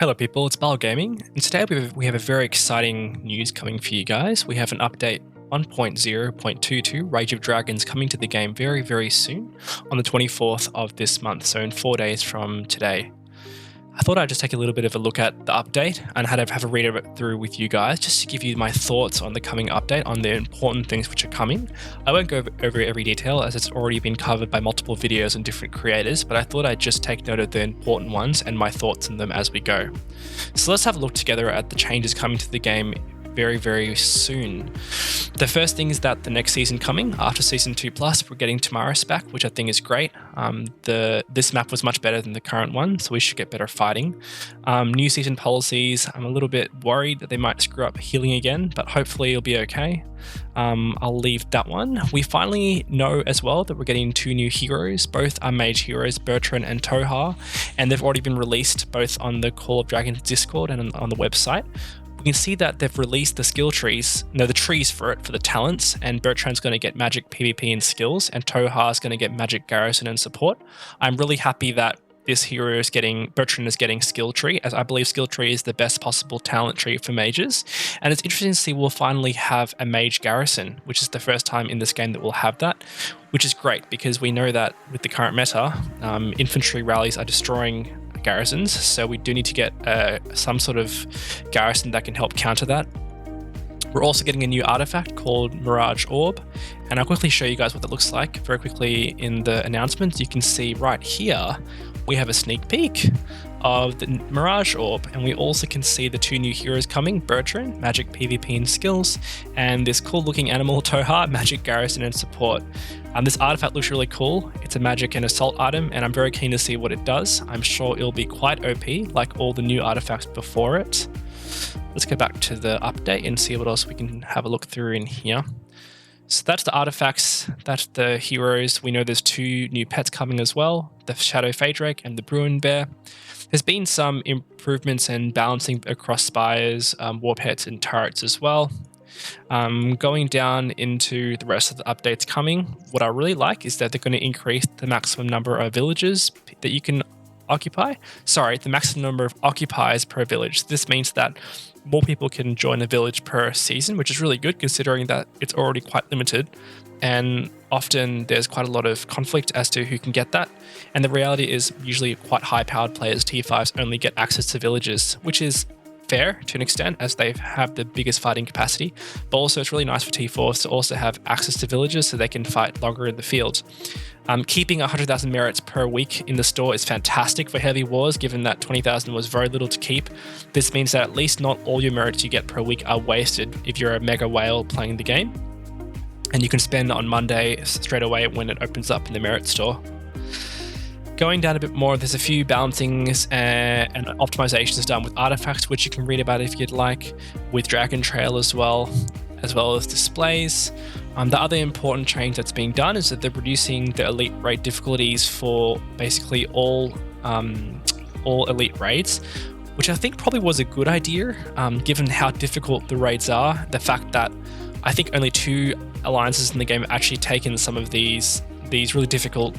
Hello people, it's Bal Gaming, and today we have a very exciting news coming for you guys. We have an update 1.0.22 Rage of Dragons coming to the game very soon on the 24th of this month, so in 4 days from today. I thought I'd just take a little bit of a look at the update and have a read of it through with you guys, just to give you my thoughts on the coming update, on the important things which are coming. I won't go over every detail as it's already been covered by multiple videos and different creators, but I thought I'd just take note of the important ones and my thoughts on them as we go. So let's have a look together at the changes coming to the game very soon. The first thing is that the next season coming, after Season 2+, we're getting Tamaris back, which I think is great. This map was much better than the current one, so we should get better fighting. New season policies, I'm a little bit worried that they might screw up healing again, but hopefully it'll be okay. I'll leave that one. We finally know as well that we're getting 2 new heroes. Both are mage heroes, Bertrand and Tohar, and they've already been released both on the Call of Dragons Discord and on the website. We can see that they've released the skill trees, the trees for the talents, and Bertrand's going to get magic PvP and skills, and Tohar's going to get magic garrison and support. I'm really happy that this hero is Bertrand is getting skill tree, as I believe skill tree is the best possible talent tree for mages. And it's interesting to see we'll finally have a mage garrison, which is the first time in this game that we'll have that, which is great because we know that with the current meta, infantry rallies are destroying garrisons, so we do need to get some sort of garrison that can help counter that. We're also getting a new artifact called Mirage Orb, and I'll quickly show you guys what that looks like very quickly in the announcements. You can see right here we have a sneak peek of the Mirage Orb, and we also can see the 2 new heroes coming, Bertrand, magic PvP and skills, and this cool looking animal, Tohar, magic garrison and support. This artifact looks really cool. It's a magic and assault item, and I'm very keen to see what it does. I'm sure it'll be quite OP, like all the new artifacts before it. Let's go back to the update and see what else we can have a look through in here. So that's the artifacts, that's the heroes. We know there's 2 new pets coming as well, the Shadow Phaedrake and the Bruin Bear. There's been some improvements and balancing across spires, war pets and turrets as well. Going down into the rest of the updates coming, what I really like is that they're going to increase the maximum number of villages that you can occupy. Sorry, the maximum number of occupiers per village. This means that more people can join a village per season, which is really good considering that it's already quite limited, and often there's quite a lot of conflict as to who can get that. And the reality is usually quite high-powered players, Tier 5s, only get access to villages, which is fair to an extent as they have the biggest fighting capacity, but also it's really nice for T4s to also have access to villages so they can fight longer in the field. Keeping 100,000 merits per week in the store is fantastic for heavy wars, given that 20,000 was very little to keep. This means that at least not all your merits you get per week are wasted if you're a mega whale playing the game, and you can spend on Monday straight away when it opens up in the merit store. Going down a bit more, there's a few balancings and optimizations done with artifacts, which you can read about if you'd like, with Dragon Trail as well as displays. The other important change that's being done is that they're reducing the elite raid difficulties for basically all elite raids, which I think probably was a good idea, given how difficult the raids are. The fact that I think only 2 alliances in the game have actually taken some of these really difficult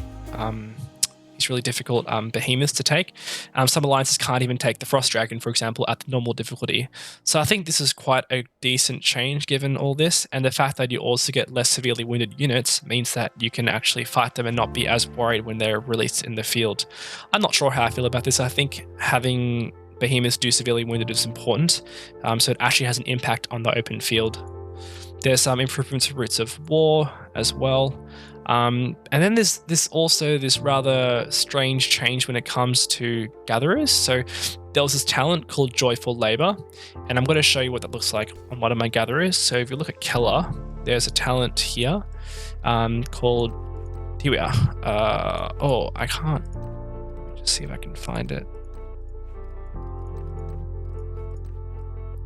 behemoths to take. Some alliances can't even take the Frost Dragon, for example, at the normal difficulty. So I think this is quite a decent change given all this, and the fact that you also get less severely wounded units means that you can actually fight them and not be as worried when they're released in the field. I'm not sure how I feel about this. I think having behemoths do severely wounded is important, so it actually has an impact on the open field. There's some improvements to Roots of War as well. And then there's this rather strange change when it comes to gatherers. So there was this talent called Joyful Labor, and I'm going to show you what that looks like on one of my gatherers. So if you look at Keller, there's a talent here called, here we are. I can't, let me just see if I can find it.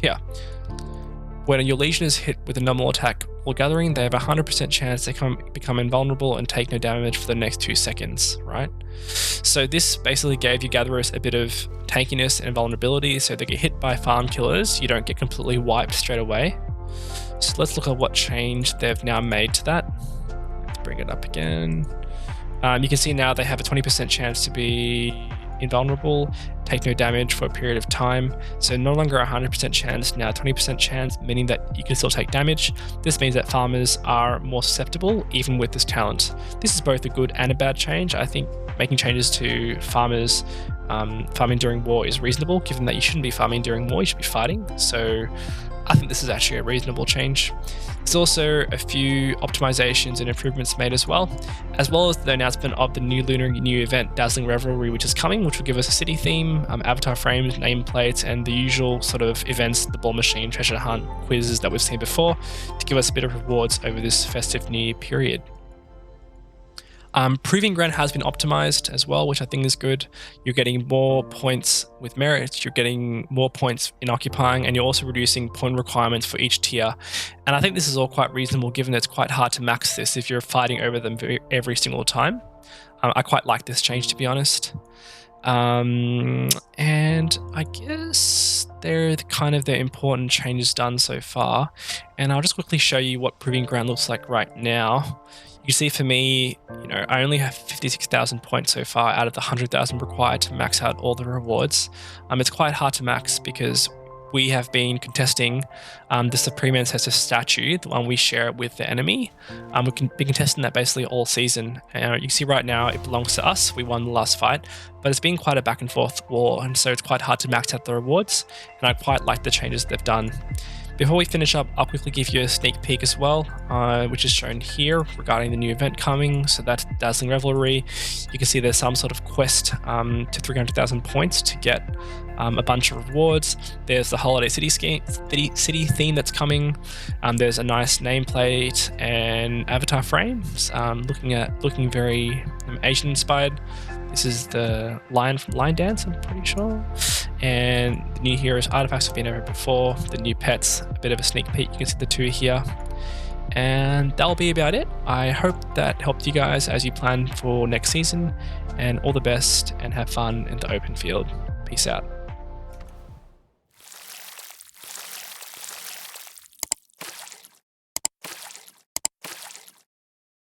Yeah. When your legion is hit with a normal attack while gathering, they have a 100% chance they become invulnerable and take no damage for the next 2 seconds, right? So this basically gave your gatherers a bit of tankiness and vulnerability, so they get hit by farm killers, you don't get completely wiped straight away. So let's look at what change they've now made to that. Let's bring it up again. You can see now they have a 20% chance to be invulnerable, take no damage for a period of time. So no longer 100% chance, now 20% chance, meaning that you can still take damage. This means that farmers are more susceptible even with this talent. This is both a good and a bad change. I think making changes to farmers farming during war is reasonable, given that you shouldn't be farming during war, you should be fighting. So I think this is actually a reasonable change. There's also a few optimizations and improvements made as well as the announcement of the new Lunar New event, Dazzling Revelry, which is coming, which will give us a city theme, avatar frames, nameplates, and the usual sort of events, the ball machine, treasure hunt, quizzes that we've seen before, to give us a bit of rewards over this festive new year period. Proving Ground has been optimized as well, which I think is good. You're getting more points with merit, you're getting more points in occupying, and you're also reducing point requirements for each tier. And I think this is all quite reasonable, given that it's quite hard to max this if you're fighting over them every single time. I quite like this change, to be honest. And I guess they're kind of the important changes done so far. And I'll just quickly show you what Proving Ground looks like right now. You see, for me, I only have 56,000 points so far out of the 100,000 required to max out all the rewards. It's quite hard to max because we have been contesting the Supreme Ancestor statue, the one we share with the enemy. We've been contesting that basically all season. You can see right now it belongs to us. We won the last fight, but it's been quite a back and forth war, and so it's quite hard to max out the rewards, and I quite like the changes they've done. Before we finish up, I'll quickly give you a sneak peek as well, which is shown here regarding the new event coming. So that's Dazzling Revelry. You can see there's some sort of quest to 300,000 points to get a bunch of rewards. There's the holiday city theme that's coming. There's a nice nameplate and avatar frames, looking very Asian inspired. This is the lion from Lion Dance, I'm pretty sure. And the new heroes artifacts have been over before. The new pets, a bit of a sneak peek. You can see the two here. And that'll be about it. I hope that helped you guys as you plan for next season. And all the best, and have fun in the open field. Peace out.